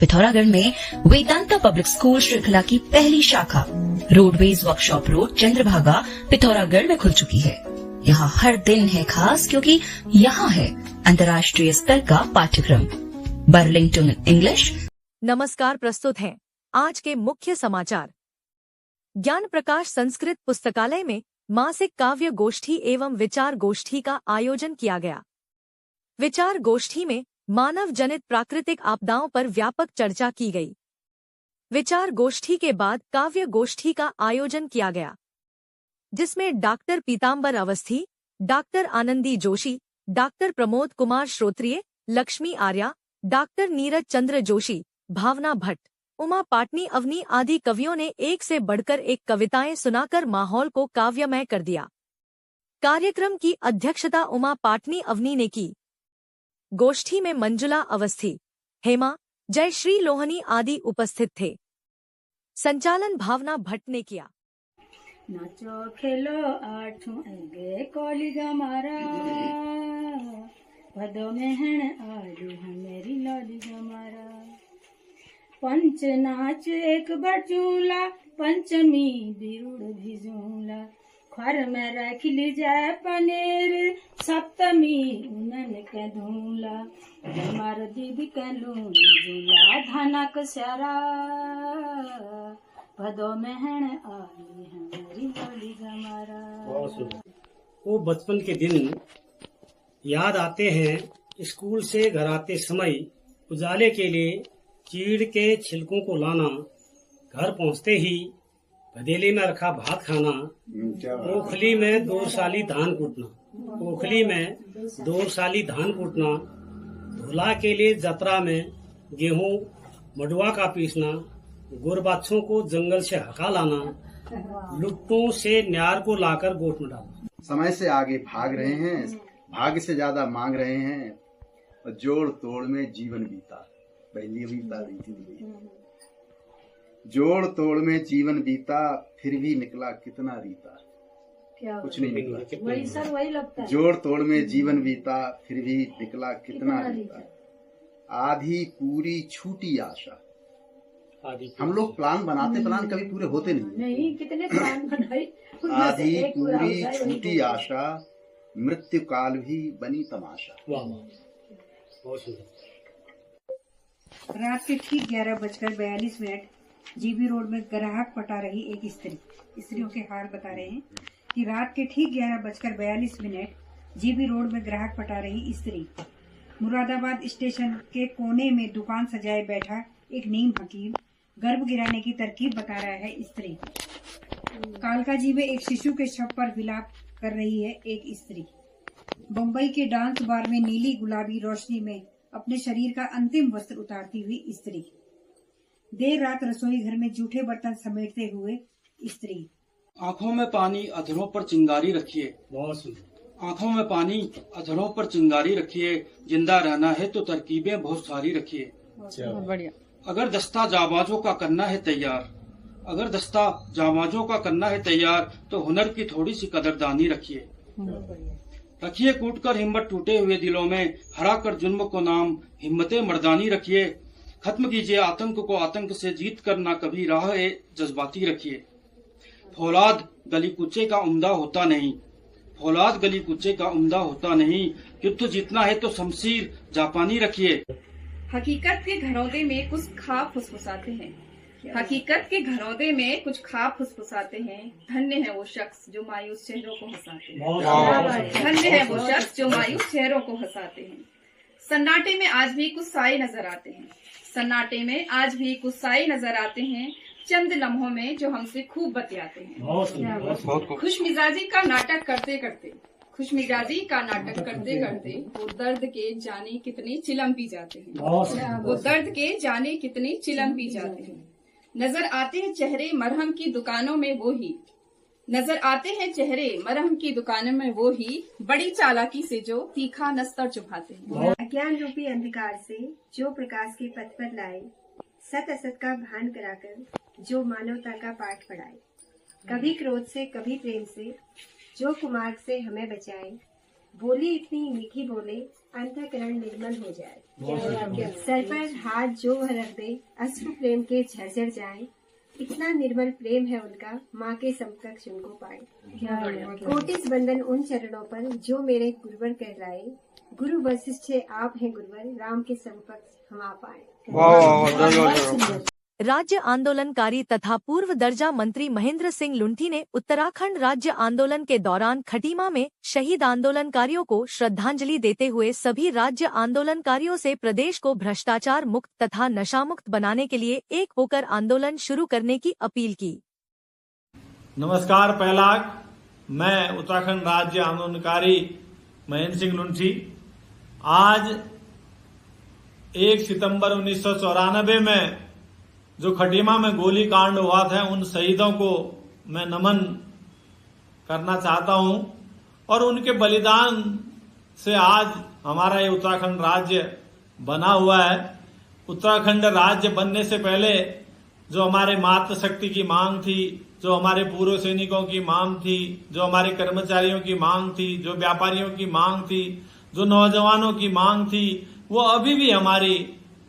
पिथौरागढ़ में Vedanta public school श्रृंखला की पहली शाखा roadways workshop road Chandrabhaga Pithoragarh में खुल चुकी है। यहाँ हर दिन है खास क्योंकि यहाँ है अंतर्राष्ट्रीय स्तर का पाठ्यक्रम बर्लिंगटन इंग्लिश। नमस्कार, प्रस्तुत हैं आज के मुख्य समाचार। ज्ञान प्रकाश संस्कृत पुस्तकालय में मासिक काव्य गोष्ठी एवं विचार गोष्ठी का आयोजन किया गया। विचार गोष्ठी में मानव जनित प्राकृतिक आपदाओं पर व्यापक चर्चा की गई। विचार गोष्ठी के बाद काव्य गोष्ठी का आयोजन किया गया, जिसमें doctor Pitambar Awasthi, doctor Anandi Joshi, doctor Pramod Kumar Shrotriya, Lakshmi Arya, doctor Neeraj Chandra Joshi, Bhavna Bhatt, Uma Patni Avni आदि कवियों ने एक से बढ़कर एक कविताएं सुनाकर माहौल को काव्यमय कर दिया। कार्यक्रम की अध्यक्षता उमा पाटनी अवनी ने की। गोष्ठी में मंजुला अवस्थी, हेमा, जयश्री लोहनी आदि उपस्थित थे। संचालन भावना भट्ट ने किया। नाचो खेलो आठों अंगे कॉलेज हमारा, भदो मेहण आलू हमेरी लॉलेज हमारा। पंच नाच एक बचूला, पंचमी बिरुड़ भिजूला। खर में रख ली जाए पनीर, सप्तमी उनन के धूला। हमार दीदी के लून झूला, धनक सरा भदो मेहण आली हमारी लॉली हमारा। वो बचपन के दिन याद आते हैं। स्कूल से घर आते समय उजाले के लिए चीड़ के छिलकों को लाना, घर पहुंचते ही भदेली में रखा भात खाना, ओखली में 2 साली धान कूटना, धुला के लिए जतरा में गेहूं मडुआ का पीसना, गुरबाछों को जंगल से हका लाना, लुट्टों से न्यार को लाकर गोट में डालना। समय से आगे भाग रहे हैं, भाग्य से ज्यादा मांग रहे हैं, और जोड़ तोड़ में जीवन बीता। पहली बीता रही, जोड़ तोड़ में जीवन बीता, फिर भी निकला कितना रीता। क्या कुछ नहीं निकला, वही सर वही लगता है। जोड़ तोड़ में जीवन बीता, फिर भी निकला कितना रीता। आधी पूरी छूटी आशा। हम लोग प्लान बनाते, प्लान कभी पूरे होते नहीं। कितने प्लान बनाए। आधी पूरी छूटी आशा, मृत्यु काल भी बनी तमाशा। बहुत सुंदर। रात के ठीक 11:42 जीबी रोड में ग्राहक पटा रही एक स्त्रियों के हाल बता रहे हैं कि रात के ठीक 11:42 जीबी रोड में ग्राहक पटा रही स्त्री। मुरादाबाद स्टेशन के कोने में दुकान सजाए बैठा एक नीम हकीम गर्भ गिराने की तरकीब बता रहा है स्त्री। कालकाजी में एक शिशु के शव पर विलाप कर रही है एक स्त्री। बम्बई के डांस बार में नीली गुलाबी रोशनी में अपने शरीर का अंतिम वस्त्र उतारती हुई स्त्री। देर रात रसोई घर में जूठे बर्तन समेटते हुए स्त्री। आंखों में पानी अधरों पर चिंगारी रखिए। बहुत सुंदर। आंखों में पानी अधरों पर चिंगारी रखिए, जिंदा रहना है तो तरकीबें बहुत सारी रखिए। बढ़िया। अगर दस्ता जाबाजों का करना है तैयार, अगर दस्ता जाबाजों का करना है तैयार, तो हुनर की थोड़ी सी कदरदानी रखिए। रखिए कूट कर हिम्मत टूटे हुए दिलों में, हरा कर जुल्म को नाम हिम्मते मर्दानी रखिए। खत्म कीजिए आतंक को, आतंक से जीत कर ना कभी राह जज्बाती रखिए। फौलाद गली कुचे का उम्दा होता नहीं, फौलाद गली कुचे का उम्दा होता नहीं। युद्ध जीतना है तो शमशीर जापानी रखिए। हकीकत के घरौंदे में कुछ खाब फुसफुसाते हैं, हकीकत के घरौंदे में कुछ खाब फुसफुसाते हैं। धन्य है वो शख्स जो मायूस चेहरों को हंसाते हैं, धन्य है वो शख्स जो मायूस चेहरों को हंसाते हैं। सन्नाटे में आज भी कुछ साए नजर आते हैं, सन्नाटे में आज भी कुछ साए नजर आते हैं। चंद लम्हों में जो हमसे खूब बतियाते हैं। खुशमिजाजी का नाटक करते करते, खुशमिजाजी का नाटक करते करते वो दर्द के जाने कितने चिलम पी जाते हैं, वो दर्द के जाने कितने चिलम पी जाते हैं। नजर आते हैं चेहरे मरहम की दुकानों में वो ही, नजर आते हैं चेहरे मरहम की दुकानों में वो ही, बड़ी चालाकी से जो तीखा नस्तर चुभाते हैं। अज्ञान रूपी अंधकार से जो प्रकाश के पथ पर लाए, सत असत का भान कराकर जो मानवता का पाठ पढ़ाए। कभी क्रोध से कभी प्रेम से जो कुमार्ग से हमें बचाए। बोली इतनी मीठी बोले अंतःकरण निर्मल हो जाए। सर पर हाथ जो वह रख दे अश्रु प्रेम के झरझर जाए। इतना निर्मल प्रेम है उनका, माँ के समकक्ष उनको पाए। कोटिस बंदन उन चरणों पर जो मेरे गुरुवर कहलाए। गुरु वशिष्ठ आप हैं गुरुवर, राम के समकक्ष हम आप आए। राज्य आंदोलनकारी तथा पूर्व दर्जा मंत्री महेंद्र सिंह लुंठी ने उत्तराखंड राज्य आंदोलन के दौरान खटीमा में शहीद आंदोलनकारियों को श्रद्धांजलि देते हुए सभी राज्य आंदोलनकारियों से प्रदेश को भ्रष्टाचार मुक्त तथा नशामुक्त बनाने के लिए एक होकर आंदोलन शुरू करने की अपील की। नमस्कार। पहला, मैं उत्तराखंड राज्य आंदोलनकारी महेंद्र सिंह लुंठी आज 1 सितंबर 1994 में जो खटीमा में गोली कांड हुआ था उन शहीदों को मैं नमन करना चाहता हूं और उनके बलिदान से आज हमारा ये उत्तराखंड राज्य बना हुआ है। उत्तराखंड राज्य बनने से पहले जो हमारे मातृशक्ति की मांग थी, जो हमारे पूर्व सैनिकों की मांग थी, जो हमारे कर्मचारियों की मांग थी, जो व्यापारियों की मांग थी, जो नौजवानों की मांग थी, वो अभी भी हमारी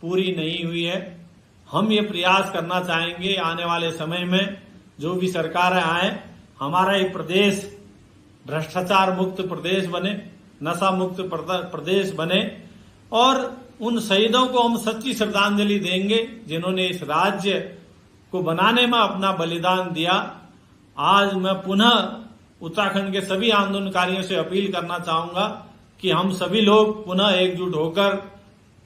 पूरी नहीं हुई है। हम ये प्रयास करना चाहेंगे आने वाले समय में जो भी सरकारें आए, हमारा ये प्रदेश भ्रष्टाचार मुक्त प्रदेश बने, नशा मुक्त प्रदेश बने और उन शहीदों को हम सच्ची श्रद्धांजलि देंगे जिन्होंने इस राज्य को बनाने में अपना बलिदान दिया। आज मैं पुनः उत्तराखंड के सभी आंदोलनकारियों से अपील करना चाहूंगा कि हम सभी लोग पुनः एकजुट होकर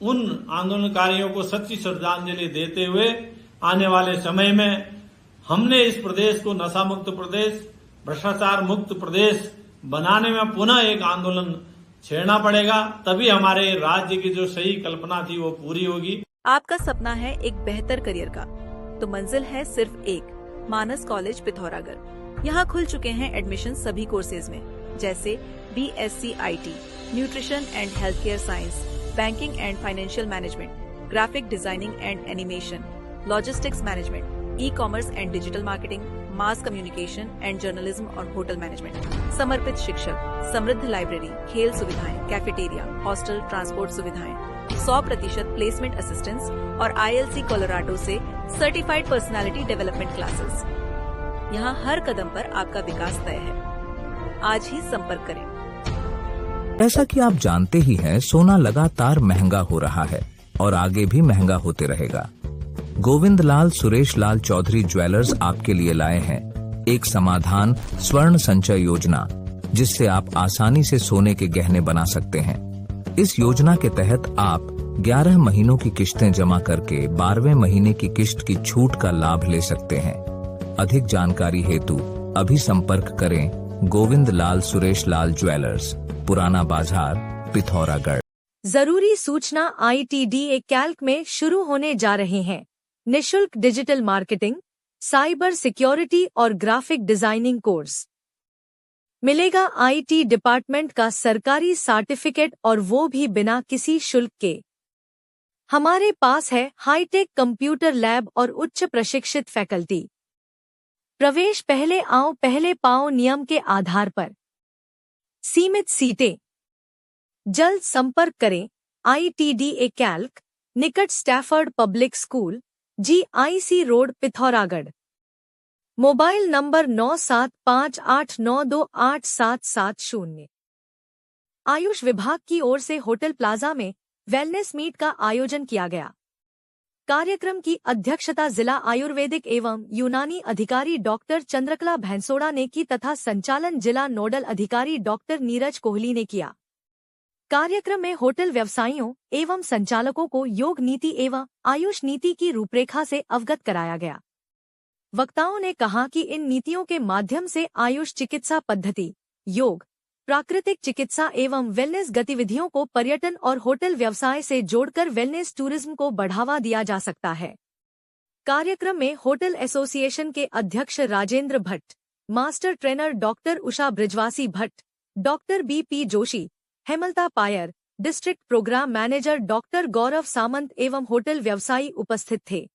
उन आंदोलनकारियों को सच्ची श्रद्धांजलि देते हुए आने वाले समय में हमने इस प्रदेश को नशा मुक्त प्रदेश, भ्रष्टाचार मुक्त प्रदेश बनाने में पुनः एक आंदोलन छेड़ना पड़ेगा। तभी हमारे राज्य की जो सही कल्पना थी वो पूरी होगी। आपका सपना है एक बेहतर करियर का, तो मंजिल है सिर्फ एक, मानस कॉलेज पिथौरागढ़। यहाँ खुल चुके हैं एडमिशन सभी कोर्सेज में, जैसे BSc IT, nutrition and health care science, banking and financial management, graphic designing and animation, logistics management, e-commerce and digital marketing, mass communication and journalism और होटल मैनेजमेंट। समर्पित शिक्षक, समृद्ध लाइब्रेरी, खेल सुविधाएं, कैफेटेरिया, हॉस्टल, ट्रांसपोर्ट सुविधाएं, 100% placement assistance और ILC Colorado से certified personality development classes. यहाँ हर कदम पर आपका विकास तय है। आज ही संपर्क करें। जैसा कि आप जानते ही हैं, सोना लगातार महंगा हो रहा है और आगे भी महंगा होते रहेगा। गोविंद लाल सुरेश लाल चौधरी ज्वेलर्स आपके लिए लाए हैं एक समाधान स्वर्ण संचय योजना, जिससे आप आसानी से सोने के गहने बना सकते हैं। इस योजना के तहत आप 11 महीनों की किश्तें जमा करके 12वें महीने की किश्त की छूट का लाभ ले सकते हैं। अधिक जानकारी हेतु अभी संपर्क करें गोविंद लाल सुरेश लाल ज्वेलर्स, पुराना बाजार, पिथौरागढ़। जरूरी सूचना, ITDA कैल्क में शुरू होने जा रहे हैं निशुल्क डिजिटल मार्केटिंग, साइबर सिक्योरिटी और ग्राफिक डिजाइनिंग कोर्स। मिलेगा IT डिपार्टमेंट का सरकारी सर्टिफिकेट और वो भी बिना किसी शुल्क के। हमारे पास है हाईटेक कंप्यूटर लैब और उच्च प्रशिक्षित फैकल्टी। प्रवेश पहले आओ पहले पाओ नियम के आधार पर। सीमित सीटें। जल्द संपर्क करें ITDA कैल्क, निकट Stafford public school, GIC road, Pithoragarh. Mobile number 9758928770। Ayush विभाग की ओर से होटल प्लाजा में वेलनेस मीट का आयोजन किया गया। कार्यक्रम की अध्यक्षता जिला आयुर्वेदिक एवं यूनानी अधिकारी डॉक्टर चंद्रकला भैंसोड़ा ने की तथा संचालन जिला नोडल अधिकारी डॉक्टर नीरज कोहली ने किया। कार्यक्रम में होटल व्यवसायियों एवं संचालकों को योग नीति एवं आयुष नीति की रूपरेखा से अवगत कराया गया। वक्ताओं ने कहा कि इन नीतियों के माध्यम से आयुष चिकित्सा पद्धति, योग, प्राकृतिक चिकित्सा एवं वेलनेस गतिविधियों को पर्यटन और होटल व्यवसाय से जोड़कर वेलनेस टूरिज्म को बढ़ावा दिया जा सकता है। कार्यक्रम में होटल एसोसिएशन के अध्यक्ष Rajendra Bhatt, master trainer doctor Usha Brijwasi Bhatt, doctor BP Joshi, Hemlata Payar, district programme manager doctor Gaurav Samant एवं होटल व्यवसायी उपस्थित थे।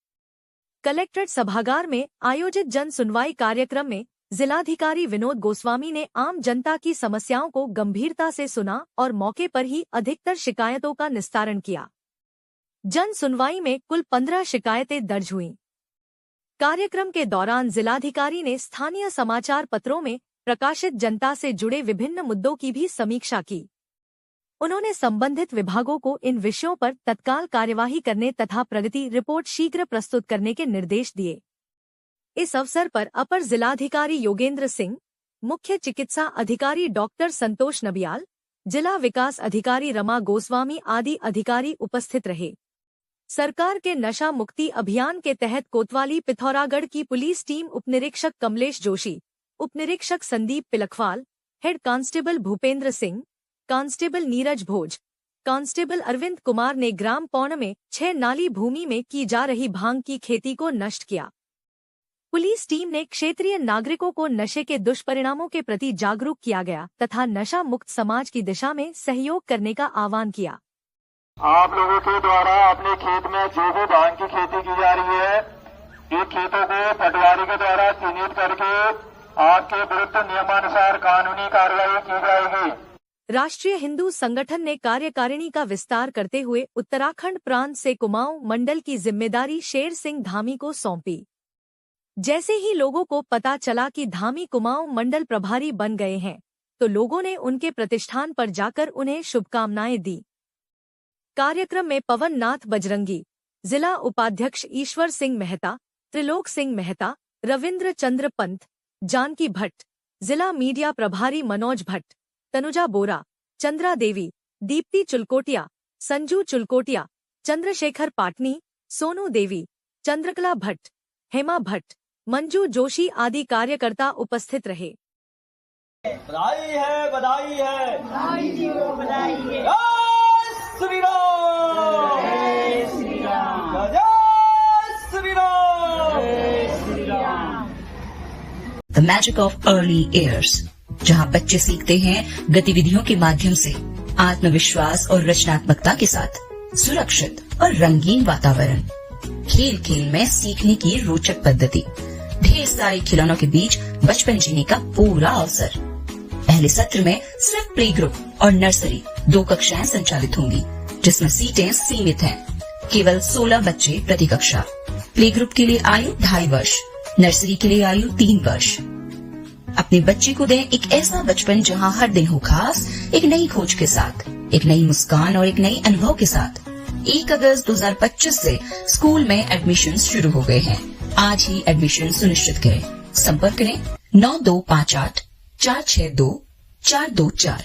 कलेक्ट्रेट सभागार में आयोजित जन सुनवाई कार्यक्रम में जिलाधिकारी विनोद गोस्वामी ने आम जनता की समस्याओं को गंभीरता से सुना और मौके पर ही अधिकतर शिकायतों का निस्तारण किया। जन सुनवाई में कुल 15 शिकायतें दर्ज हुईं। कार्यक्रम के दौरान जिलाधिकारी ने स्थानीय समाचार पत्रों में प्रकाशित जनता से जुड़े विभिन्न मुद्दों की भी समीक्षा की। उन्होंने संबंधित विभागों को इन विषयों पर तत्काल कार्यवाही करने तथा प्रगति रिपोर्ट शीघ्र प्रस्तुत करने के निर्देश दिए। इस अवसर पर अपर जिलाधिकारी योगेंद्र सिंह, मुख्य चिकित्सा अधिकारी डॉक्टर संतोष नबियाल, जिला विकास अधिकारी रमा गोस्वामी आदि अधिकारी उपस्थित रहे। सरकार के नशा मुक्ति अभियान के तहत कोतवाली पिथौरागढ़ की पुलिस टीम उपनिरीक्षक कमलेश जोशी, उपनिरीक्षक Sandeep Pilkhwal, head constable Bhupendra Singh, constable Neeraj Bhoj, constable Arvind Kumar ने ग्राम पौन में 6 नाली भूमि में की जा रही भांग की खेती को नष्ट किया। पुलिस टीम ने क्षेत्रीय नागरिकों को नशे के दुष्परिणामों के प्रति जागरूक किया गया तथा नशा मुक्त समाज की दिशा में सहयोग करने का आह्वान किया। आप लोगों के द्वारा अपने खेत में जो भी भांग की खेती की जा रही है, इन खेतों को पटवारी के द्वारा चिन्हित करके आपके विरुद्ध नियमानुसार कानूनी कार्रवाई की जाएगी। राष्ट्रीय हिंदू संगठन ने कार्यकारिणी का विस्तार करते हुए उत्तराखंड प्रांत से कुमाऊं मंडल की जिम्मेदारी शेर सिंह धामी को सौंपी। जैसे ही लोगों को पता चला कि धामी कुमाऊं मंडल प्रभारी बन गए हैं, तो लोगों ने उनके प्रतिष्ठान पर जाकर उन्हें शुभकामनाएं दी। कार्यक्रम में पवन नाथ बजरंगी, जिला उपाध्यक्ष ईश्वर सिंह मेहता, त्रिलोक सिंह मेहता, रविंद्र चंद्र पंत, जानकी भट्ट, जिला मीडिया प्रभारी मनोज भट्ट, तनुजा बोरा, चंद्रा देवी, दीप्ति चुलकोटिया, संजू चुलकोटिया, चंद्रशेखर पाटनी, सोनू देवी, चंद्रकला भट्ट, हेमा भट्ट, मंजू जोशी आदि कार्यकर्ता उपस्थित रहे। बधाई है, बधाई है, बधाई जी को बधाई है। जय श्री राम, जय श्री राम, जय श्री राम, जय Shri Ram. The magic of early years, जहाँ बच्चे सीखते हैं गतिविधियों के माध्यम से आत्मविश्वास और रचनात्मकता के साथ सुरक्षित और रंगीन वातावरण, खेल खेल में सीखने की रोचक पद्धति, ढेर सारे खिलौनों के बीच बचपन जीने का पूरा अवसर। पहले सत्र में सिर्फ प्ले ग्रुप और नर्सरी 2 कक्षाएं संचालित होंगी, जिसमें सीटें सीमित हैं। केवल 16 बच्चे प्रति कक्षा। प्ले ग्रुप के लिए आयु 2.5 वर्ष, नर्सरी के लिए आयु 3 वर्ष। अपने बच्चे को दें एक ऐसा बचपन जहां हर दिन हो खास, एक नई खोज के साथ, एक नई मुस्कान और एक नई अनुभव के साथ। 1 अगस्त 2025 से स्कूल में एडमिशन शुरू हो गए हैं। आज ही एडमिशन सुनिश्चित करें। संपर्क करें 9258 462 424।